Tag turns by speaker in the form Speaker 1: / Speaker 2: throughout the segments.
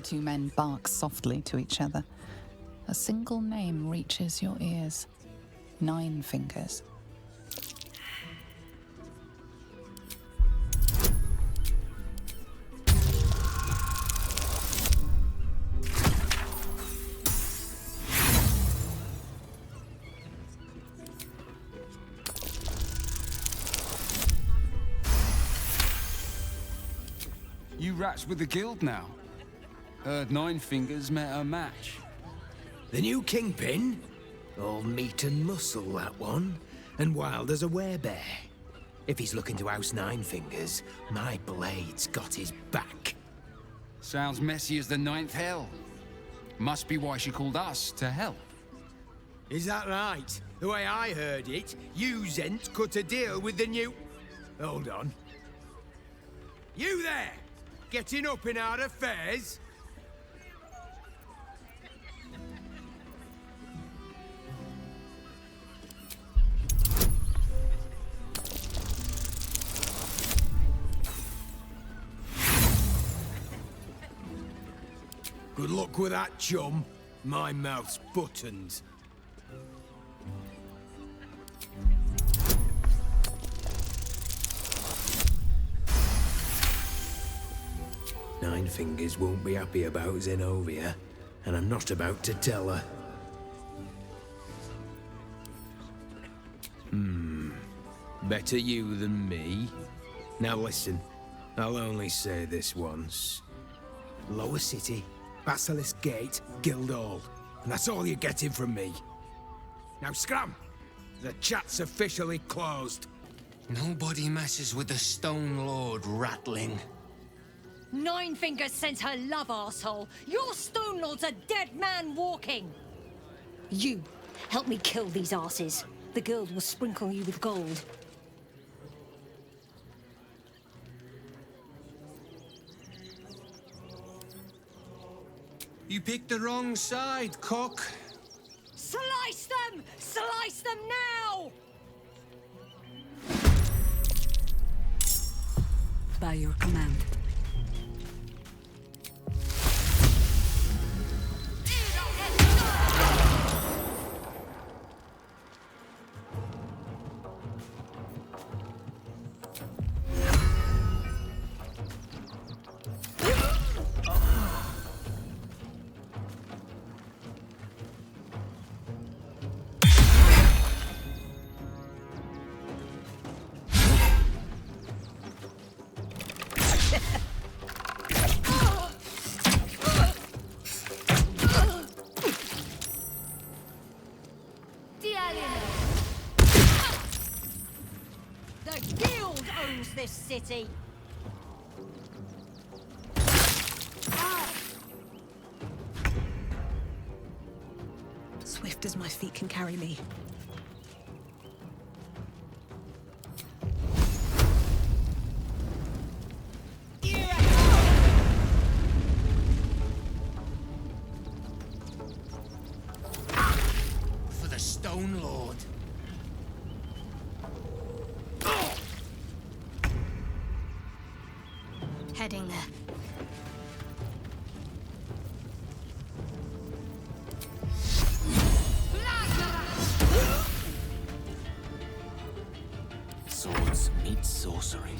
Speaker 1: The two men bark softly to each other. A single name reaches your ears. 9 Fingers.
Speaker 2: You rats with the guild now. Heard 9 Fingers met her match.
Speaker 3: The new kingpin? All meat and muscle, that one. And wild as a werebear. If he's looking to oust 9 Fingers, my blade's got his back.
Speaker 2: Sounds messy as the 9th hell. Must be why she called us to help.
Speaker 3: Is that right? The way I heard it, you Zent cut a deal with the new... Hold on. You there! Getting up in our affairs? Good luck with that, chum. My mouth's buttoned. Nine Fingers won't be happy about Zenobia, and I'm not about to tell her. Better you than me. Now listen, I'll only say this once. Lower City, Basilisk Gate, Guildhall. And that's all you're getting from me. Now scram! The chat's officially closed.
Speaker 4: Nobody messes with the Stone Lord, ratling.
Speaker 5: 9 Fingers sent her love, arsehole. Your Stone Lord's a dead man walking. You, help me kill these arses. The guild will sprinkle you with gold.
Speaker 4: You picked the wrong side, cock.
Speaker 5: Slice them! Slice them now!
Speaker 6: By your command.
Speaker 5: The guild owns this city.
Speaker 6: Swift as my feet can carry me.
Speaker 4: For the Stone Lord.
Speaker 5: Heading there.
Speaker 4: Swords meet sorcery.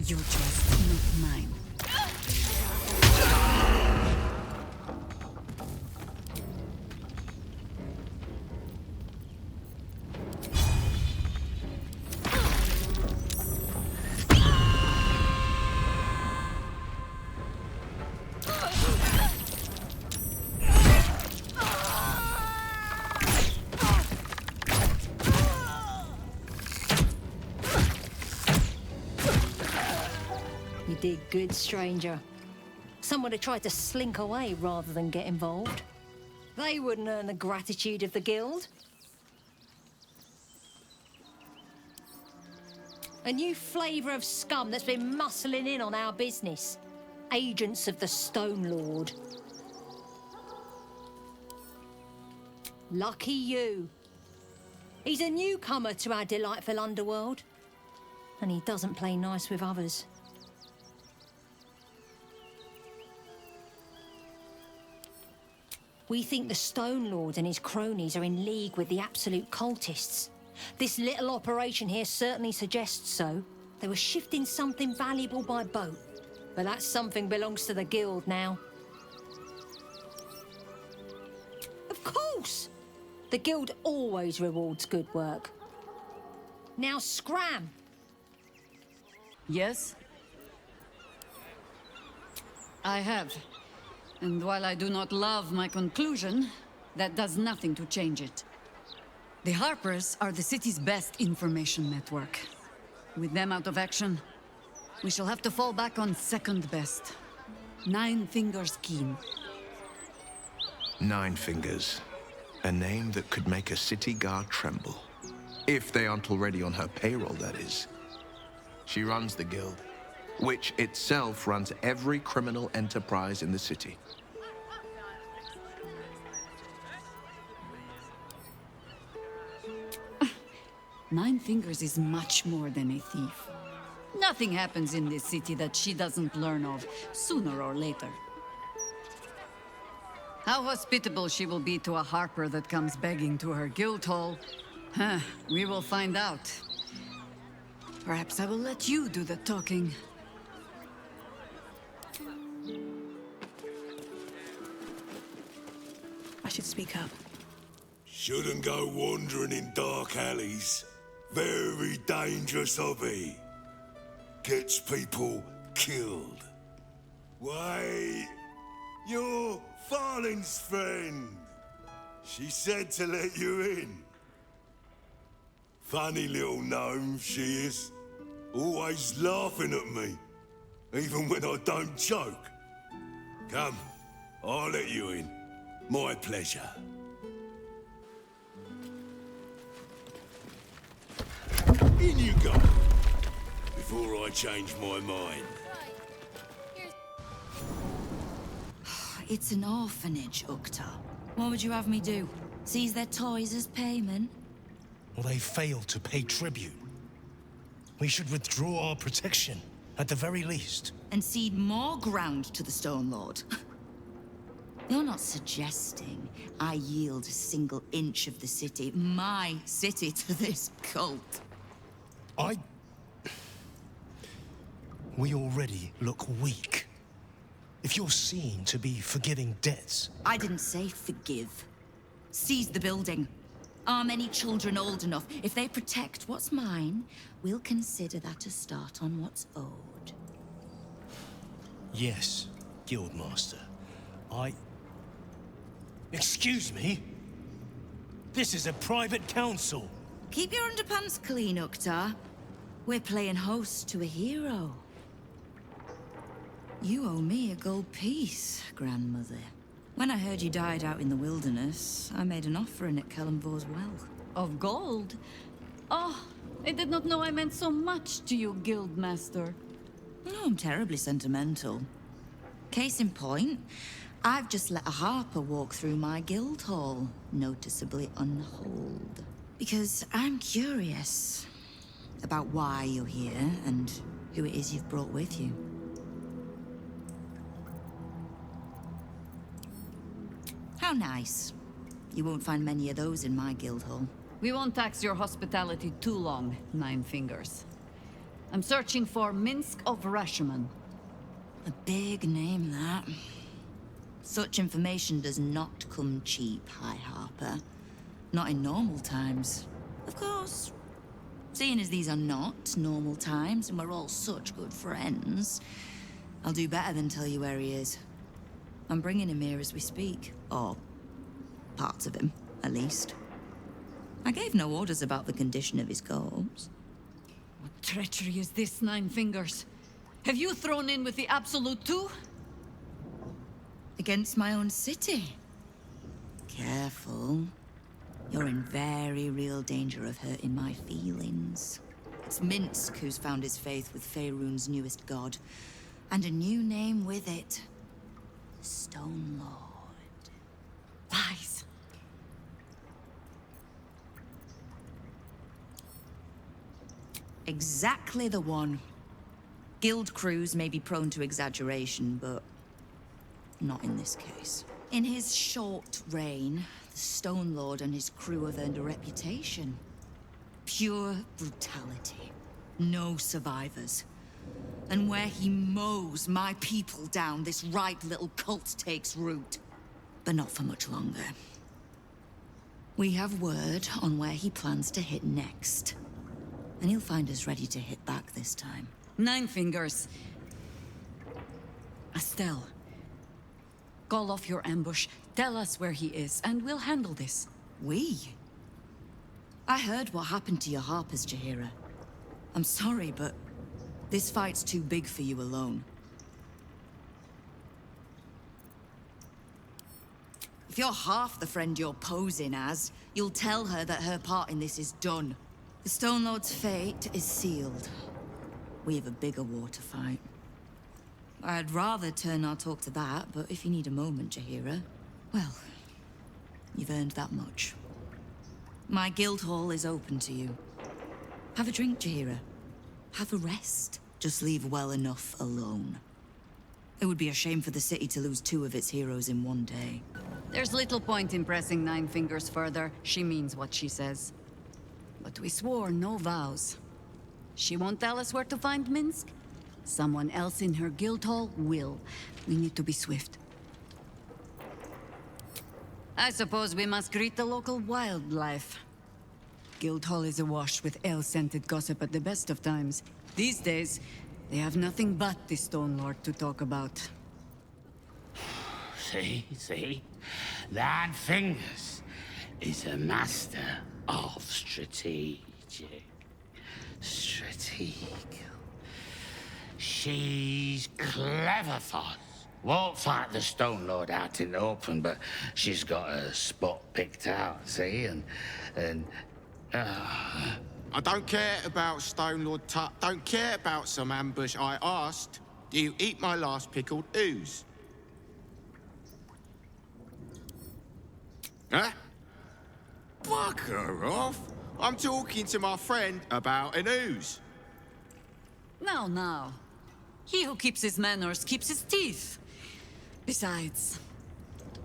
Speaker 6: Your choice, not mine.
Speaker 5: did good, stranger. Some would have tried to slink away rather than get involved. They wouldn't earn the gratitude of the guild. A new flavour of scum that's been muscling in on our business. Agents of the Stone Lord. Lucky you. He's a newcomer to our delightful underworld. And he doesn't play nice with others. We think the Stone Lord and his cronies are in league with the absolute cultists. This little operation here certainly suggests so. They were shifting something valuable by boat. But that something belongs to the guild now. Of course! The guild always rewards good work. Now scram!
Speaker 6: Yes? I have. And while I do not love my conclusion, that does nothing to change it. The Harpers are the city's best information network. With them out of action, we shall have to fall back on second best. Nine Fingers Keen.
Speaker 7: Nine Fingers. A name that could make a city guard tremble. If they aren't already on her payroll, that is. She runs the guild, which itself runs every criminal enterprise in the city.
Speaker 6: Nine Fingers is much more than a thief. Nothing happens in this city that she doesn't learn of, sooner or later. How hospitable she will be to a Harper that comes begging to her guild hall, we will find out. Perhaps I will let you do the talking.
Speaker 8: I should speak up.
Speaker 9: Shouldn't go wandering in dark alleys. Very dangerous hobby. Gets people killed. Wait, you're Farling's friend. She said to let you in. Funny little gnome she is. Always laughing at me. Even when I don't joke. Come, I'll let you in. My pleasure. In you go. Before I change my mind.
Speaker 10: It's an orphanage, Ukta. What would you have me do? Seize their toys as payment?
Speaker 11: Well, they failed to pay tribute. We should withdraw our protection, at the very least.
Speaker 10: And cede more ground to the Stone Lord? You're not suggesting I yield a single inch of the city, my city, to this cult?
Speaker 11: We already look weak. If you're seen to be forgiving debts...
Speaker 10: I didn't say forgive. Seize the building. Arm any children old enough. If they protect what's mine, we'll consider that a start on what's owed.
Speaker 11: Yes, Guildmaster. Excuse me? This is a private council.
Speaker 10: Keep your underpants clean, Uktar. We're playing host to a hero. You owe me a gold piece, grandmother. When I heard you died out in the wilderness, I made an offering at Kellenvor's well.
Speaker 6: Of gold? Oh, I did not know I meant so much to you, Guildmaster.
Speaker 10: No, I'm terribly sentimental. Case in point, I've just let a Harper walk through my guild hall, noticeably unholed. Because I'm curious about why you're here and who it is you've brought with you. How nice. You won't find many of those in my guild hall.
Speaker 6: We won't tax your hospitality too long, Nine Fingers. I'm searching for Minsk of Rashomon.
Speaker 10: A big name, that. Such information does not come cheap, High Harper. Not in normal times. Of course. Seeing as these are not normal times and we're all such good friends, I'll do better than tell you where he is. I'm bringing him here as we speak. Or parts of him, at least. I gave no orders about the condition of his corpse.
Speaker 6: What treachery is this, Nine Fingers? Have you thrown in with the Absolute too?
Speaker 10: Against my own city? Careful. You're in very real danger of hurting my feelings. It's Minsk who's found his faith with Faerun's newest god. And a new name with it. Stone Lord.
Speaker 6: Lies.
Speaker 10: Exactly the one. Guild crews may be prone to exaggeration, but not in this case. In his short reign, the Stone Lord and his crew have earned a reputation. Pure brutality. No survivors. And where he mows my people down, this right little cult takes root. But not for much longer. We have word on where he plans to hit next. And he'll find us ready to hit back this time.
Speaker 6: Nine Fingers. Estelle. Call off your ambush, tell us where he is, and we'll handle this.
Speaker 10: We? I heard what happened to your Harpers, Jaheira. I'm sorry, but this fight's too big for you alone. If you're half the friend you're posing as, you'll tell her that her part in this is done. The Stone Lord's fate is sealed. We have a bigger war to fight. I'd rather turn our talk to that, but if you need a moment, Jaheira, well, you've earned that much. My guild hall is open to you. Have a drink, Jaheira. Have a rest. Just leave well enough alone. It would be a shame for the city to lose 2 of its heroes in one day.
Speaker 6: There's little point in pressing Nine Fingers further. She means what she says. But we swore no vows. She won't tell us where to find Minsk. Someone else in her guild hall will. We need to be swift. I suppose we must greet the local wildlife. Guildhall is awash with ale-scented gossip at the best of times. These days, they have nothing but the Stone Lord to talk about.
Speaker 8: See? Nine Fingers is a master of strategic. She's clever, Foz. Won't fight the Stone Lord out in the open, but she's got a spot picked out, see?
Speaker 12: I don't care about Stone Lord Tut. Don't care about some ambush. I asked, do you eat my last pickled ooze? Huh? Fuck her off. I'm talking to my friend about an ooze.
Speaker 6: Now. He who keeps his manners keeps his teeth. Besides,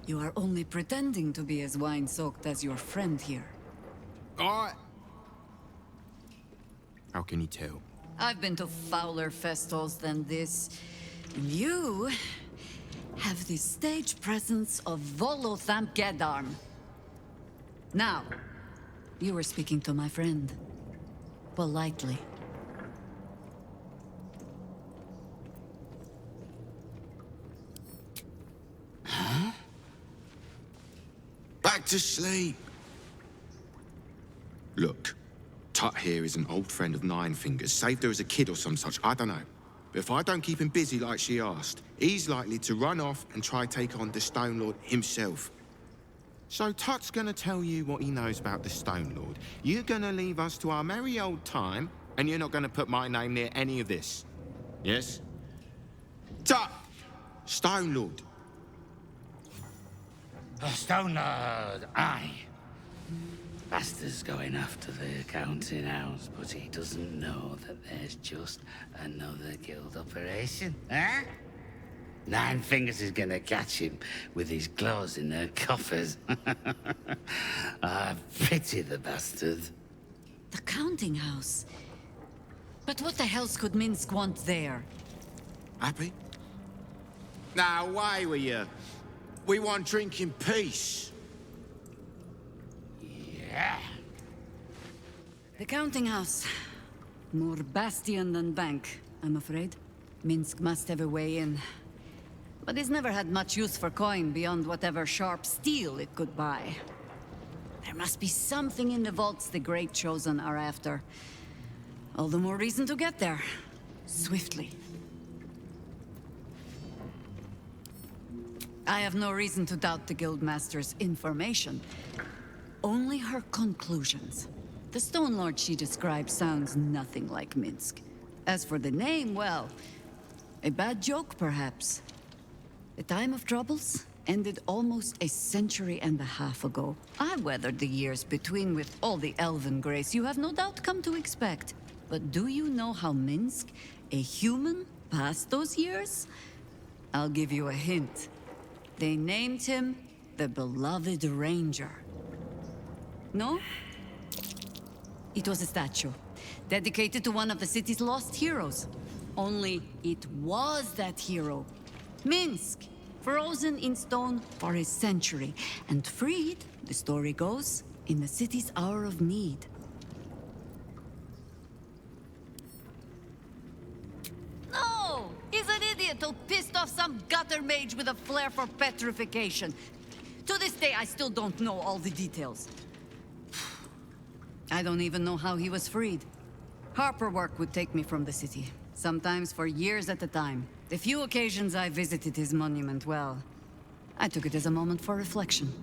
Speaker 6: you are only pretending to be as wine-soaked as your friend here.
Speaker 12: How can you tell?
Speaker 6: I've been to fouler festivals than this. And you have the stage presence of Volothamp Gedarm. Now, you were speaking to my friend. Politely.
Speaker 12: Huh? Back to sleep. Look, Tut here is an old friend of Nine Fingers. Saved her as a kid or some such, I don't know. But if I don't keep him busy like she asked, he's likely to run off and try take on the Stone Lord himself. So Tut's gonna tell you what he knows about the Stone Lord. You're gonna leave us to our merry old time, and you're not gonna put my name near any of this. Yes? Tut! Stone Lord.
Speaker 8: Stone Lord, aye. Bastard's going after the counting house, but he doesn't know that there's just another guild operation, huh? Nine Fingers is gonna catch him with his claws in their coffers. I pity the bastard.
Speaker 6: The counting house? But what the hell's could Minsk want there?
Speaker 12: Happy? Now, away with you. We want drink in peace.
Speaker 8: Yeah.
Speaker 6: The counting house. More bastion than bank, I'm afraid. Minsk must have a way in. But it's never had much use for coin beyond whatever sharp steel it could buy. There must be something in the vaults the Great Chosen are after. All the more reason to get there. Swiftly. I have no reason to doubt the Guildmaster's information. Only her conclusions. The Stone Lord she describes sounds nothing like Minsk. As for the name, well, a bad joke, perhaps. The time of troubles ended almost a century and a half ago. I weathered the years between with all the elven grace you have no doubt come to expect. But do you know how Minsk, a human, passed those years? I'll give you a hint. They named him the Beloved Ranger. No? It was a statue, dedicated to one of the city's lost heroes. Only it was that hero, Minsk, frozen in stone for a century, and freed, the story goes, in the city's hour of need. No! He's an idiot who pissed off some gutter mage with a flair for petrification. To this day, I still don't know all the details. I don't even know how he was freed. Harper work would take me from the city, sometimes for years at a time. The few occasions I visited his monument, well, I took it as a moment for reflection.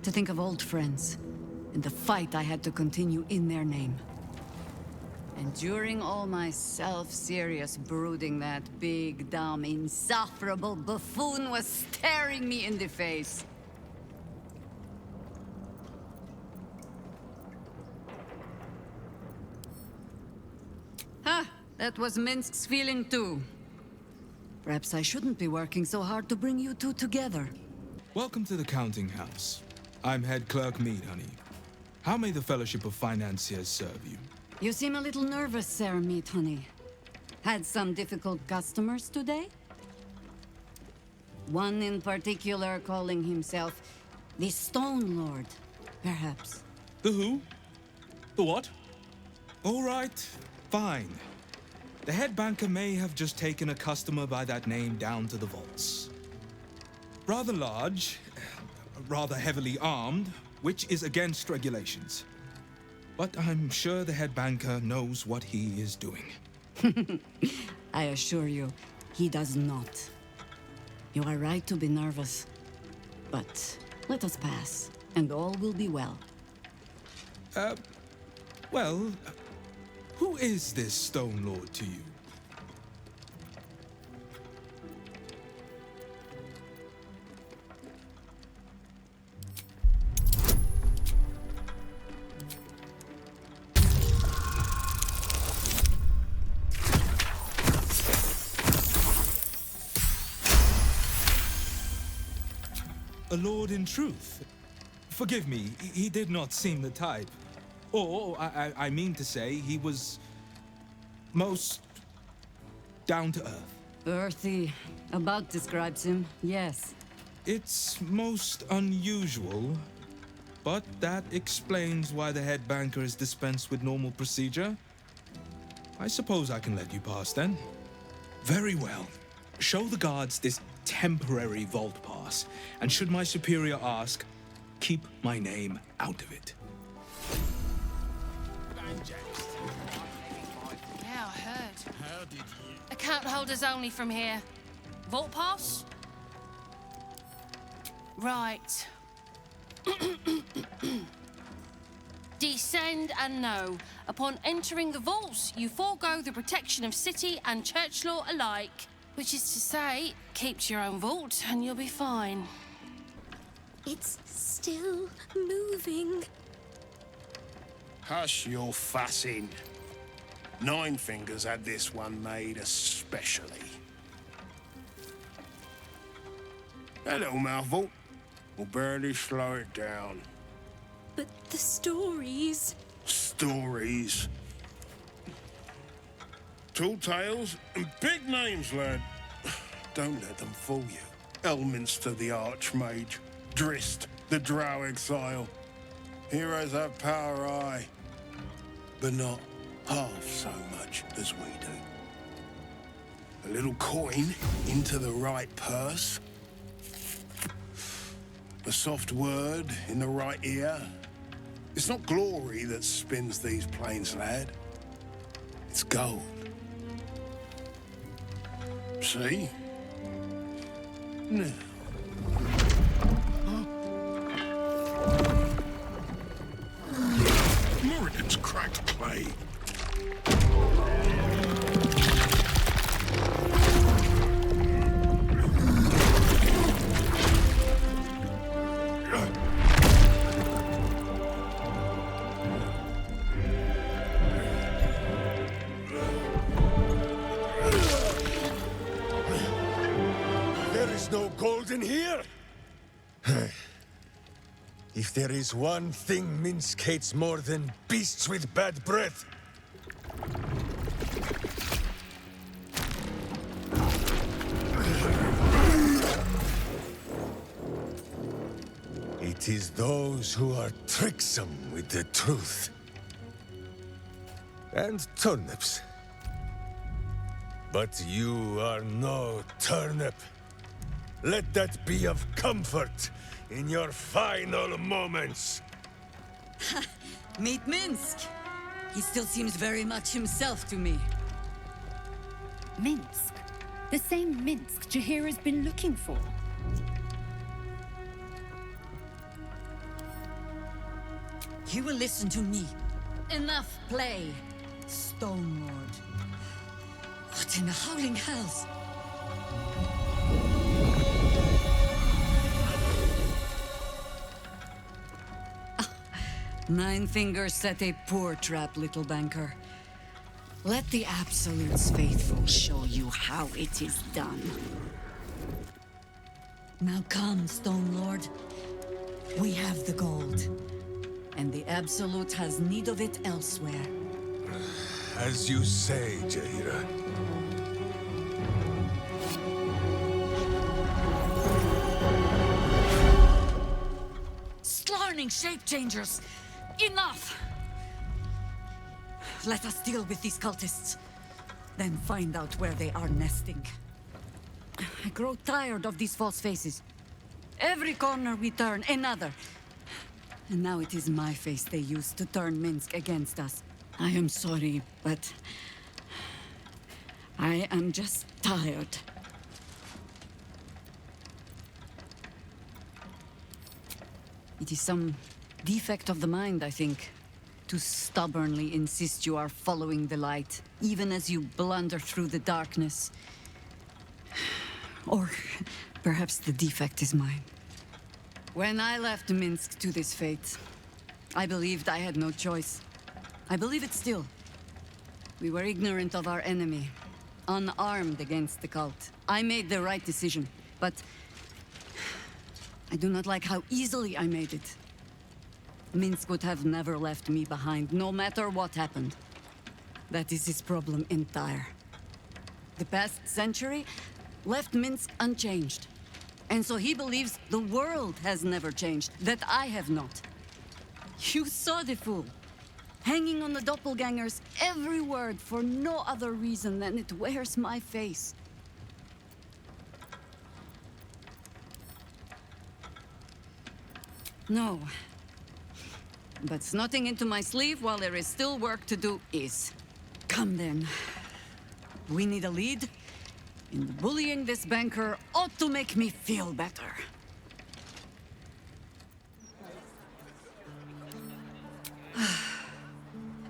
Speaker 6: To think of old friends, and the fight I had to continue in their name. And during all my self-serious brooding, that big, dumb, insufferable buffoon was staring me in the face. Ha! That was Minsk's feeling too. Perhaps I shouldn't be working so hard to bring you two together.
Speaker 13: Welcome to the counting house. I'm head clerk Mead, honey. How may the Fellowship of Financiers serve you?
Speaker 6: You seem a little nervous, Sir Meat Honey. Had some difficult customers today? One in particular calling himself the Stone Lord, perhaps.
Speaker 13: The who? The what? All right, fine. The head banker may have just taken a customer by that name down to the vaults. Rather large, rather heavily armed, which is against regulations. But I'm sure the head banker knows what he is doing.
Speaker 6: I assure you, he does not. You are right to be nervous. But let us pass, and all will be well.
Speaker 13: Well, who is this Stone Lord to you? A lord in truth. Forgive me, he did not seem the type. Or, I mean to say, he was most down to earth.
Speaker 6: Earthy. About describes him, yes.
Speaker 13: It's most unusual, but that explains why the head banker is dispensed with normal procedure. I suppose I can let you pass then.
Speaker 11: Very well. Show the guards this temporary vault pass, and should my superior ask, keep my name out of it.
Speaker 14: Yeah, I heard. How did you? Account holders only from here. Vault pass? Right. Descend and know. Upon entering the vaults, you forego the protection of city and church law alike. Which is to say, keep to your own vault and you'll be fine.
Speaker 15: It's still moving.
Speaker 9: Hush your fussing. Nine Fingers had this one made especially. That little mouthful will barely slow it down.
Speaker 15: But the stories...
Speaker 9: Stories. Tall tales and big names, lad. Don't let them fool you. Elminster the Archmage, Drist the Drow Exile. Heroes have power, aye, but not half so much as we do. A little coin into the right purse. A soft word in the right ear. It's not glory that spins these plains, lad. It's gold. See? Now,
Speaker 16: Warden here? If there is one thing Minsk hates more than beasts with bad breath, it is those who are tricksome with the truth. And turnips. But you are no turnip. Let that be of comfort in your final moments.
Speaker 6: Meet Minsk. He still seems very much himself to me.
Speaker 17: Minsk? The same Minsk Jaheira's been looking for.
Speaker 6: You will listen to me. Enough play, Stone Lord. What in the howling hells? Nine Fingers set a poor trap, little banker. Let the Absolute's faithful show you how it is done. Now come, Stone Lord. We have the gold, and the Absolute has need of it elsewhere.
Speaker 16: As you say, Jaheira.
Speaker 6: Slarning shape-changers! Enough! Let us deal with these cultists, then find out where they are nesting. I grow tired of these false faces. Every corner we turn, another. And now it is my face they use to turn Minsk against us. I am sorry, but I am just tired. It is some defect of the mind, I think, to stubbornly insist you are following the light, even as you blunder through the darkness. Or perhaps the defect is mine. When I left Minsk to this fate, I believed I had no choice. I believe it still. We were ignorant of our enemy, unarmed against the cult. I made the right decision, but I do not like how easily I made it. Minsk would have never left me behind, no matter what happened. That is his problem entire. The past century left Minsk unchanged. And so he believes the world has never changed, that I have not. You saw the fool. Hanging on the doppelganger's every word for no other reason than it wears my face. No. But snotting into my sleeve while there is still work to do is. Come then. We need a lead, and bullying this banker ought to make me feel better.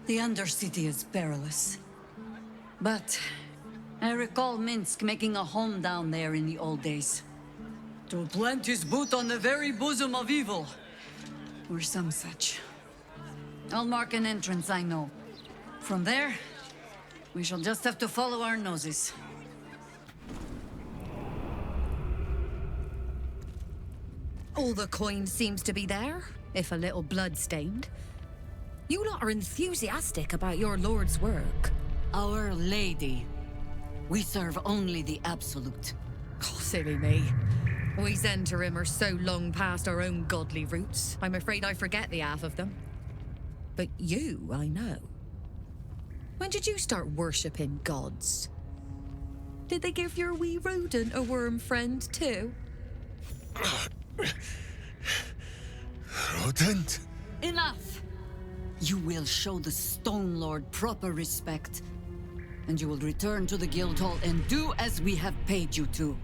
Speaker 6: The Undercity is perilous. But I recall Minsk making a home down there in the old days. To plant his boot on the very bosom of evil. Or some such. I'll mark an entrance, I know. From there, we shall just have to follow our noses.
Speaker 5: All the coin seems to be there, if a little blood-stained. You lot are enthusiastic about your lord's work.
Speaker 6: Our Lady. We serve only the Absolute.
Speaker 5: Oh, silly me. We Zentarim are so long past our own godly roots, I'm afraid I forget the half of them. But you, I know. When did you start worshipping gods? Did they give your wee rodent a worm friend, too?
Speaker 16: Rodent?
Speaker 6: Enough! You will show the Stone Lord proper respect, and you will return to the Guildhall and do as we have paid you to.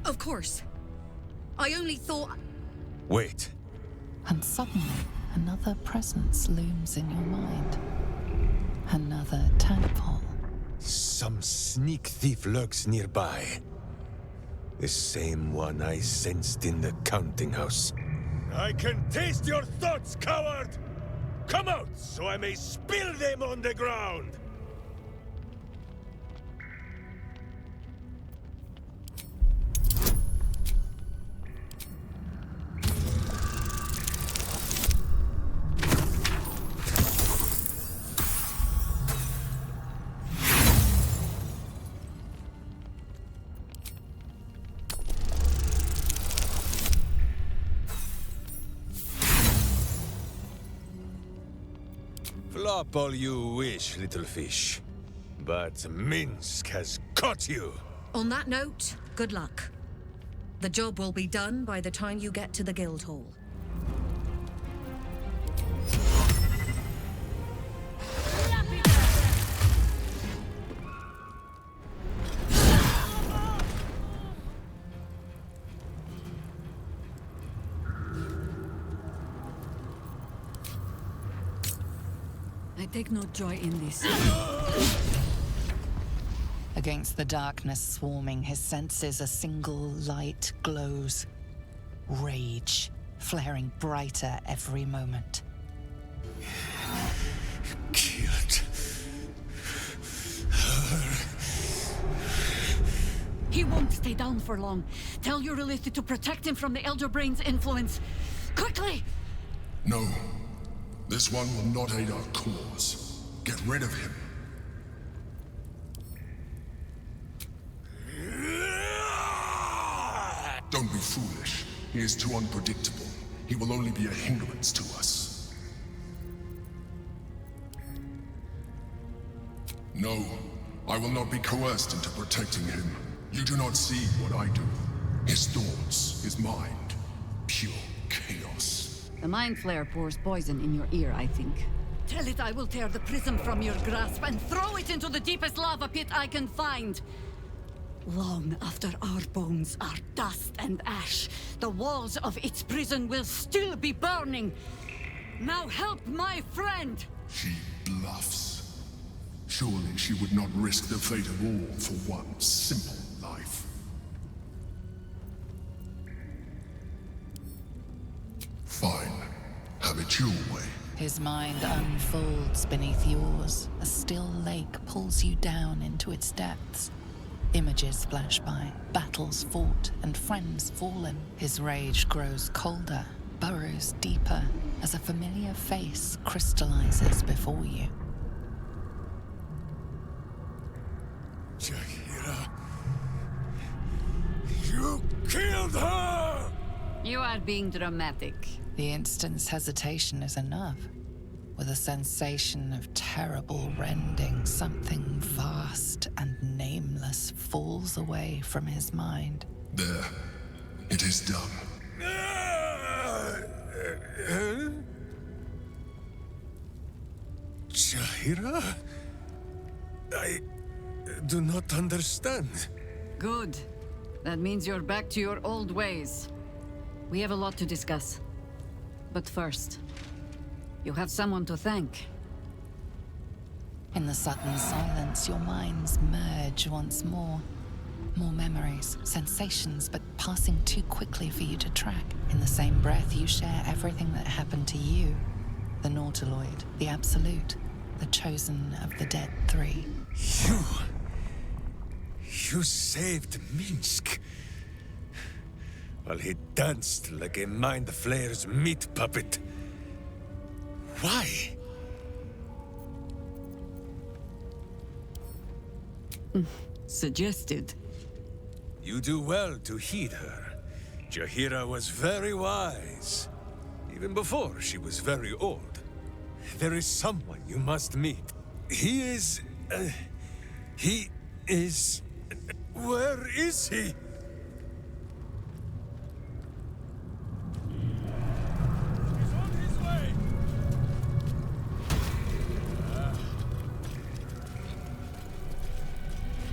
Speaker 5: Of course. I only thought...
Speaker 16: Wait.
Speaker 1: And suddenly, another presence looms in your mind. Another tadpole.
Speaker 16: Some sneak thief lurks nearby. The same one I sensed in the counting house. I can taste your thoughts, coward! Come out, so I may spill them on the ground! Flop all you wish, little fish. But Minsk has caught you!
Speaker 18: On that note, good luck. The job will be done by the time you get to the Guildhall.
Speaker 6: I take no joy in this.
Speaker 1: Against the darkness swarming, his senses a single light glows. Rage, flaring brighter every moment.
Speaker 16: Killed her.
Speaker 6: He won't stay down for long. Tell your Elith to protect him from the Elder Brain's influence. Quickly!
Speaker 19: No. This one will not aid our cause. Get rid of him. Don't be foolish. He is too unpredictable. He will only be a hindrance to us. No, I will not be coerced into protecting him. You do not see what I do. His thoughts, his mind, pure chaos.
Speaker 6: The Mind Flare pours poison in your ear, I think. Tell it I will tear the prism from your grasp and throw it into the deepest lava pit I can find. Long after our bones are dust and ash, the walls of its prison will still be burning. Now help my friend!
Speaker 19: She bluffs. Surely she would not risk the fate of all for one simple life. Fine. Have it your way.
Speaker 1: His mind unfolds beneath yours. A still lake pulls you down into its depths. Images flash by, battles fought, and friends fallen. His rage grows colder, burrows deeper, as a familiar face crystallizes before you.
Speaker 16: Jaheira! You killed her!
Speaker 6: You are being dramatic.
Speaker 1: The instant's hesitation is enough. With a sensation of terrible rending, something vast and nameless falls away from his mind.
Speaker 19: There. It is done.
Speaker 16: Jaheira? I do not understand.
Speaker 6: Good. That means you're back to your old ways. We have a lot to discuss. But first, you have someone to thank.
Speaker 1: In the sudden silence, your minds merge once more. More memories, sensations, but passing too quickly for you to track. In the same breath, you share everything that happened to you. The Nautiloid, the Absolute, the chosen of the Dead Three.
Speaker 16: You saved Minsk. While he danced like a Mind Flayer's meat puppet. Why?
Speaker 6: Suggested.
Speaker 16: You do well to heed her. Jaheira was very wise. Even before she was very old. There is someone you must meet. He is... Where is he?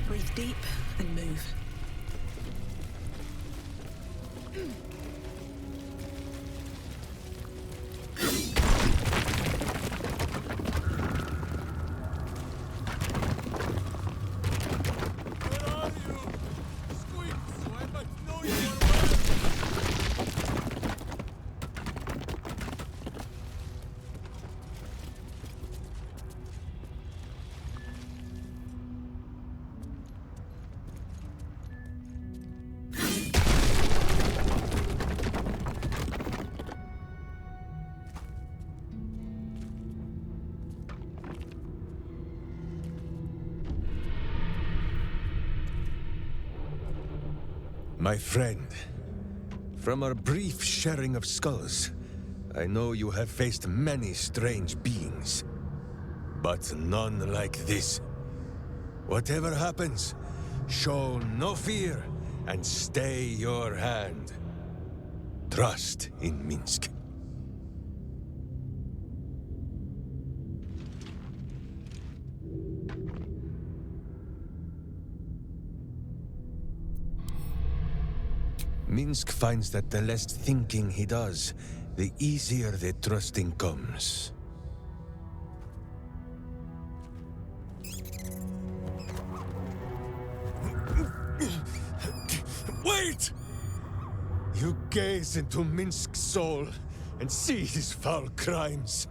Speaker 18: Breathe deep and move.
Speaker 16: My friend, from our brief sharing of skulls, I know you have faced many strange beings. but none like this. Whatever happens, show no fear and stay your hand. Trust in Minsk. Minsk finds that the less thinking he does, the easier the trusting comes. Wait! You gaze into Minsk's soul and see his foul crimes.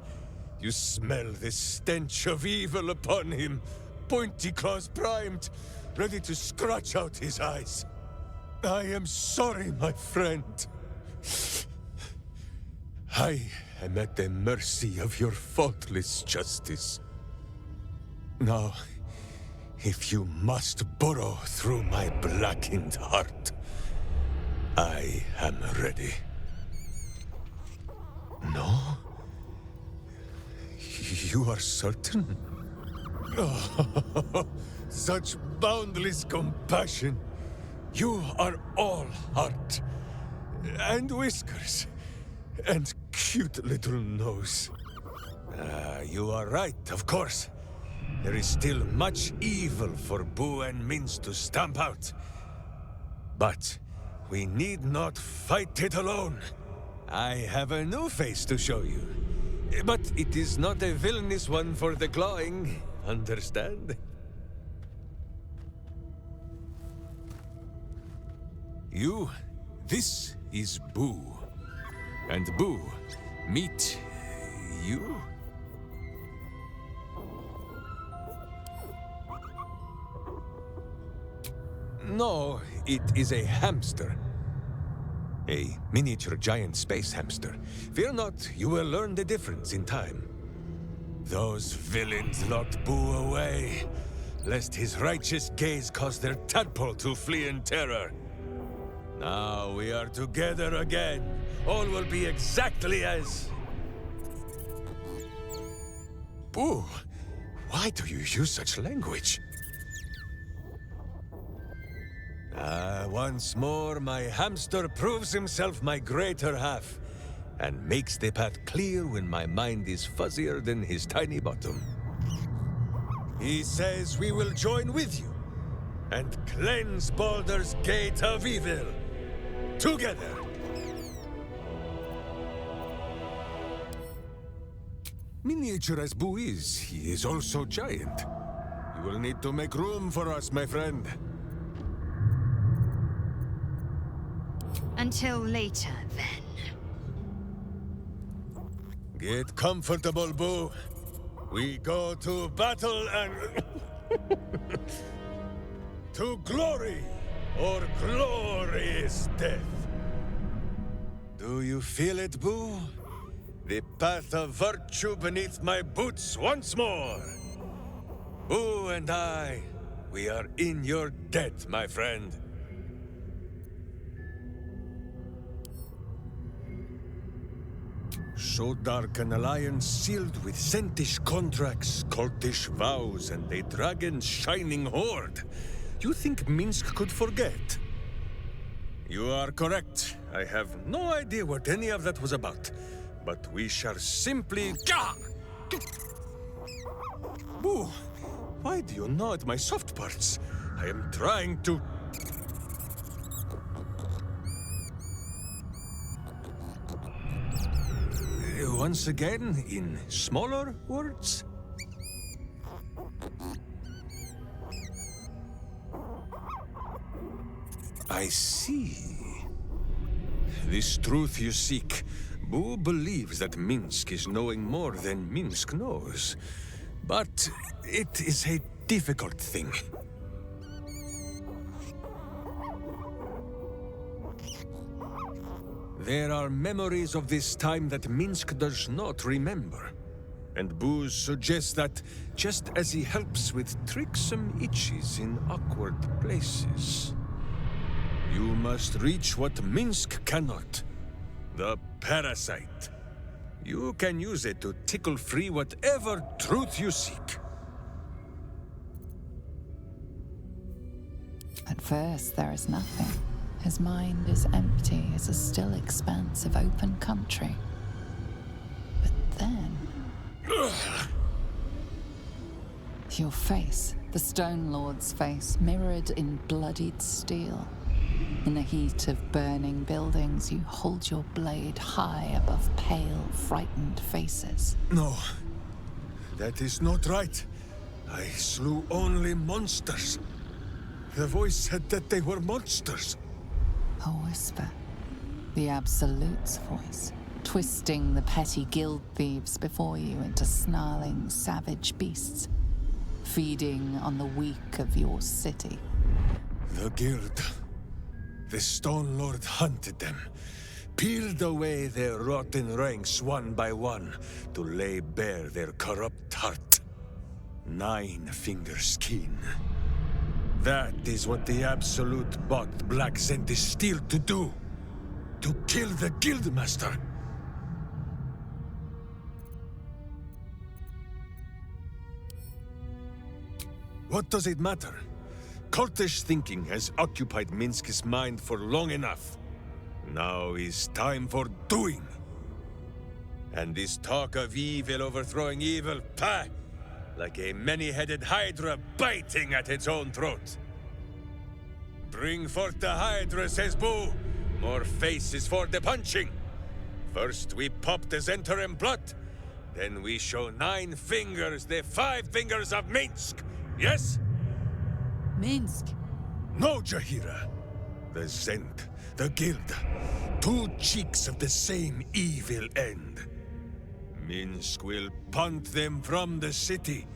Speaker 16: You smell the stench of evil upon him, pointy claws primed, ready to scratch out his eyes. I am sorry, my friend. I am at the mercy of your faultless justice. Now, if you must burrow through my blackened heart, I am ready. No? You are certain? Oh, such boundless compassion. You are all heart, and whiskers, and cute little nose. You are right, of course. There is still much evil for Boo and Minsk to stamp out. But we need not fight it alone. I have a new face to show you. But it is not a villainous one for the clawing, understand? This is Boo. And Boo, meet you? No, it is a hamster. A miniature giant space hamster. Fear not, you will learn the difference in time. Those villains locked Boo away, lest his righteous gaze cause their tadpole to flee in terror. Now we are together again. All will be exactly as... Boo, why do you use such language? Once more, my hamster proves himself my greater half, and makes the path clear when my mind is fuzzier than his tiny bottom. He says we will join with you, and cleanse Baldur's gate of evil. Together! Miniature as Boo is, he is also giant. You will need to make room for us, my friend.
Speaker 5: Until later, then.
Speaker 16: Get comfortable, Boo. We go to battle and... to glory, or glorious death. Do you feel it, Boo? The path of virtue beneath my boots once more. Boo and I, we are in your debt, my friend. So dark an alliance sealed with scentish contracts, cultish vows, and a dragon's shining hoard. You think Minsk could forget? You are correct. I have no idea what any of that was about. But we shall simply... Boo! Why do you gnaw at my soft parts? I am trying to... Once again, in smaller words? I see. This truth you seek. Boo believes that Minsk is knowing more than Minsk knows. But it is a difficult thing. There are memories of this time that Minsk does not remember. And Boo suggests that, just as he helps with tricksome itches in awkward places, you must reach what Minsk cannot. The parasite. You can use it to tickle free whatever truth you seek.
Speaker 1: At first, there is nothing. His mind is empty as a still expanse of open country. But then... Your face, the Stone Lord's face, mirrored in bloodied steel. In the heat of burning buildings, you hold your blade high above pale, frightened faces.
Speaker 16: No, that is not right. I slew only monsters. The voice said that they were monsters.
Speaker 1: A whisper. The Absolute's voice, twisting the petty guild thieves before you into snarling, savage beasts, feeding on the weak of your city.
Speaker 16: The guild. The Stone Lord hunted them, peeled away their rotten ranks one by one to lay bare their corrupt heart. 9 fingers keen. That is what the Absolute bought Black Zendis Steel to do. To kill the Guildmaster. What does it matter? Cultish thinking has occupied Minsk's mind for long enough. Now is time for doing. And this talk of evil overthrowing evil, pah! Like a many-headed hydra biting at its own throat. Bring forth the hydra, says Boo. More faces for the punching. First we pop the Zentarim blood, then we show 9 fingers, the 5 fingers of Minsk. Yes?
Speaker 6: Minsk?
Speaker 16: No, Jahira. The Zend, the Guild. 2 cheeks of the same evil end. Minsk will punt them from the city,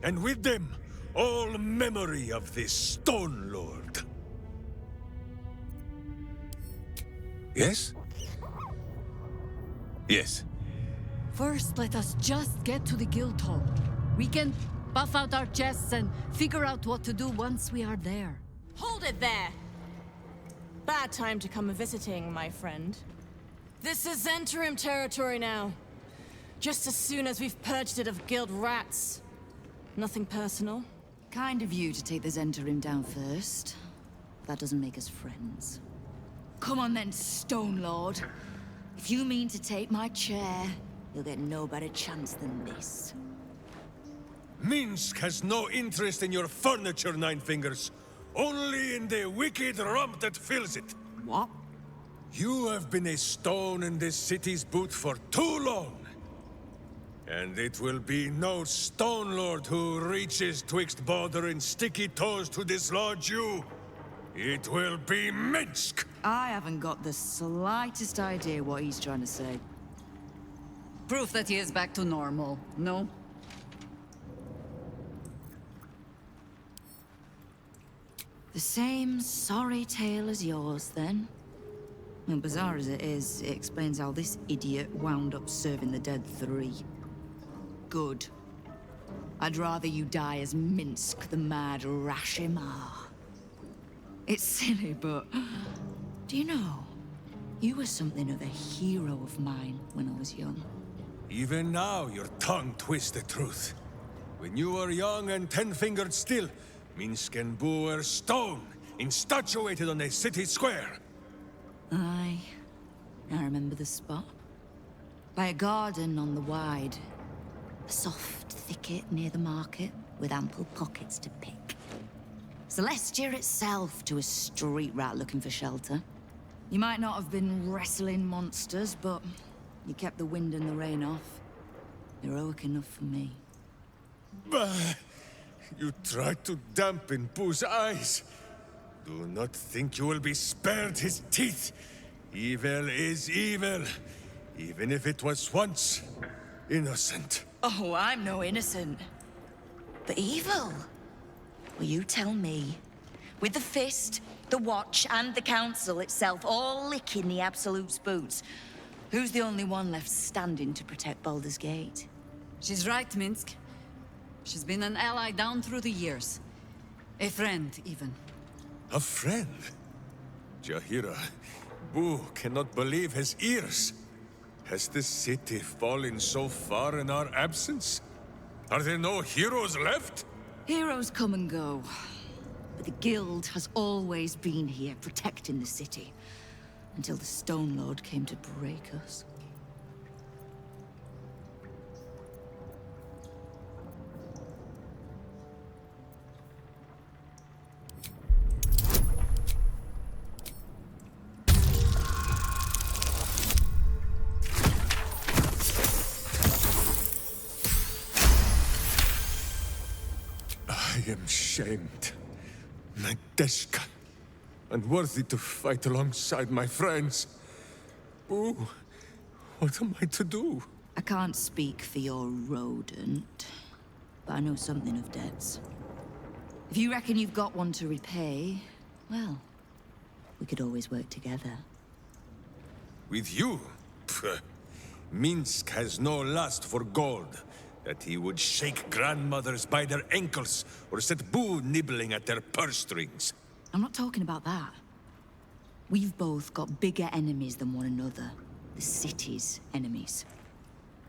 Speaker 16: and with them, all memory of this Stone Lord. Yes? Yes.
Speaker 6: First, let us just get to the guild hall. We can buff out our chests and figure out what to do once we are there.
Speaker 20: Hold it there! Bad time to come a-visiting, my friend. This is Zentarim territory now. Just as soon as we've purged it of guild rats. Nothing personal.
Speaker 10: Kind of you to take the Zentarim down first. That doesn't make us friends. Come on then, Stone Lord. If you mean to take my chair, you'll get no better chance than this.
Speaker 16: Minsk has no interest in your furniture, 9 fingers. Only in the wicked rump that fills it.
Speaker 10: What?
Speaker 16: You have been a stone in this city's boot for too long. And it will be no Stone Lord who reaches twixt Baldur and sticky toes to dislodge you. It will be Minsk!
Speaker 10: I haven't got the slightest idea what he's trying to say.
Speaker 6: Proof that he is back to normal, no?
Speaker 10: The same sorry tale as yours, then. And bizarre as it is, it explains how this idiot wound up serving the dead 3. Good. I'd rather you die as Minsk, the mad Rashimar. It's silly, but... do you know? You were something of a hero of mine when I was young.
Speaker 16: Even now, your tongue twists the truth. When you were young and 10-fingered still, Minsk and Boo were stone, instatuated on a city square.
Speaker 10: Aye. I remember the spot. By a garden on the Wide. A soft thicket near the market, with ample pockets to pick. Celestia itself to a street rat looking for shelter. You might not have been wrestling monsters, but you kept the wind and the rain off. Heroic enough for me.
Speaker 16: Bah! You tried to dampen Boo's eyes. Do not think you will be spared his teeth. Evil is evil, even if it was once innocent.
Speaker 10: Oh, I'm no innocent. But evil? Well, you tell me. With the Fist, the Watch, and the Council itself all licking the Absolute's boots, who's the only one left standing to protect Baldur's Gate?
Speaker 6: She's right, Minsk. She's been an ally down through the years. A friend, even.
Speaker 16: A friend? Jahira, Boo cannot believe his ears. Has the city fallen so far in our absence? Are there no heroes left?
Speaker 10: Heroes come and go. But the Guild has always been here, protecting the city. Until the Stone Lord came to break us.
Speaker 16: I am shamed. Nadeshka. Unworthy to fight alongside my friends. Ooh, what am I to do?
Speaker 10: I can't speak for your rodent, but I know something of debts. If you reckon you've got one to repay, well, we could always work together.
Speaker 16: With you? Pfft. Minsk has no lust for gold. That he would shake grandmothers by their ankles, or set Boo nibbling at their purse strings.
Speaker 10: I'm not talking about that. We've both got bigger enemies than one another. The city's enemies.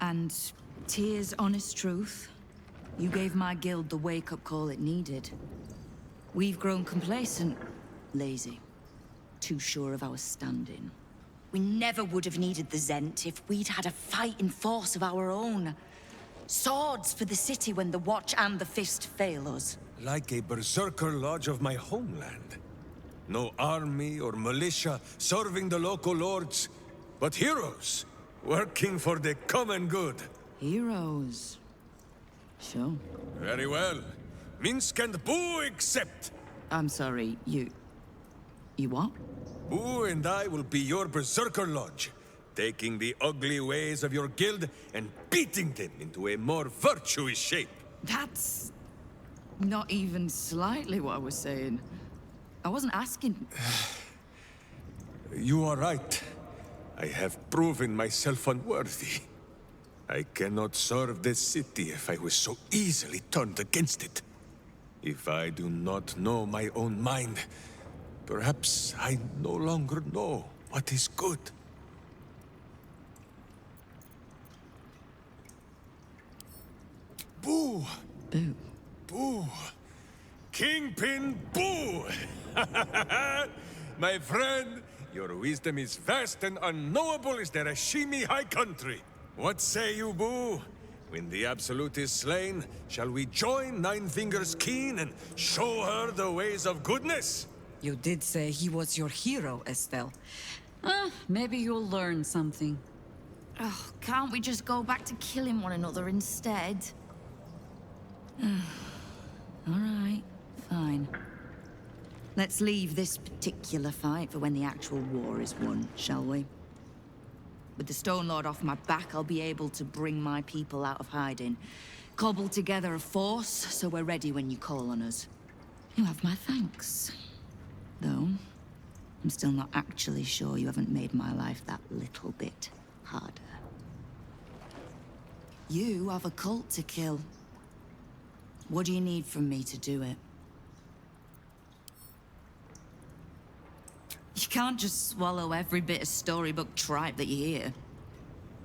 Speaker 10: And, Tyr's honest truth, you gave my guild the wake-up call it needed. We've grown complacent, lazy, too sure of our standing. We never would have needed the Zent if we'd had a fighting force of our own. Swords for the city when the Watch and the Fist fail us.
Speaker 16: Like a berserker lodge of my homeland. No army or militia serving the local lords, but heroes working for the common good.
Speaker 10: Heroes? Sure.
Speaker 16: Very well. Minsk and Boo accept.
Speaker 10: I'm sorry, you what?
Speaker 16: Boo and I will be your berserker lodge, taking the ugly ways of your guild and beating them into a more virtuous shape.
Speaker 10: That's not even slightly what I was saying. I wasn't asking.
Speaker 16: You are right. I have proven myself unworthy. I cannot serve this city if I was so easily turned against it. If I do not know my own mind, perhaps I no longer know what is good. Boo!
Speaker 10: Boo.
Speaker 16: Boo! Kingpin Boo! My friend, your wisdom is vast and unknowable as the Rashimi High Country. What say you, Boo? When the Absolute is slain, shall we join Nine Fingers Keen and show her the ways of goodness?
Speaker 6: You did say he was your hero, Estelle. Maybe you'll learn something.
Speaker 10: Oh, can't we just go back to killing one another instead? All right, fine. Let's leave this particular fight for when the actual war is won, shall we? With the Stone Lord off my back, I'll be able to bring my people out of hiding. Cobble together a force, so we're ready when you call on us. You have my thanks. Though, I'm still not actually sure you haven't made my life that little bit harder. You have a cult to kill. What do you need from me to do it? You can't just swallow every bit of storybook tripe that you hear.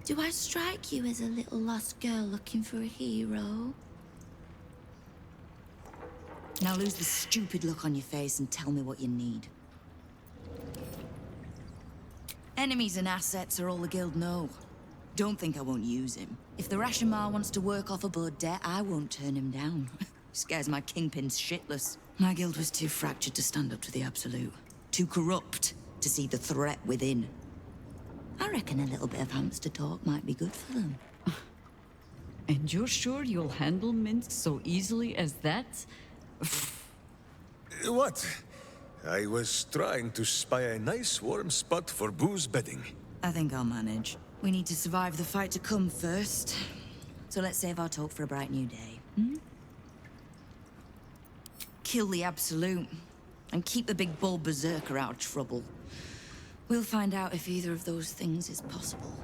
Speaker 10: Do I strike you as a little lost girl looking for a hero? Now lose the stupid look on your face and tell me what you need. Enemies and assets are all the guild know. Don't think I won't use him. If the Rashomar wants to work off a blood debt, I won't turn him down. Scares my kingpins shitless. My guild was too fractured to stand up to the Absolute. Too corrupt to see the threat within. I reckon a little bit of hamster talk might be good for them.
Speaker 6: And you're sure you'll handle Minsk so easily as that?
Speaker 16: What? I was trying to spy a nice warm spot for Boo's bedding.
Speaker 10: I think I'll manage. We need to survive the fight to come first. So let's save our talk for a bright new day. Kill the Absolute. And keep the big bull berserker out of trouble. We'll find out if either of those things is possible.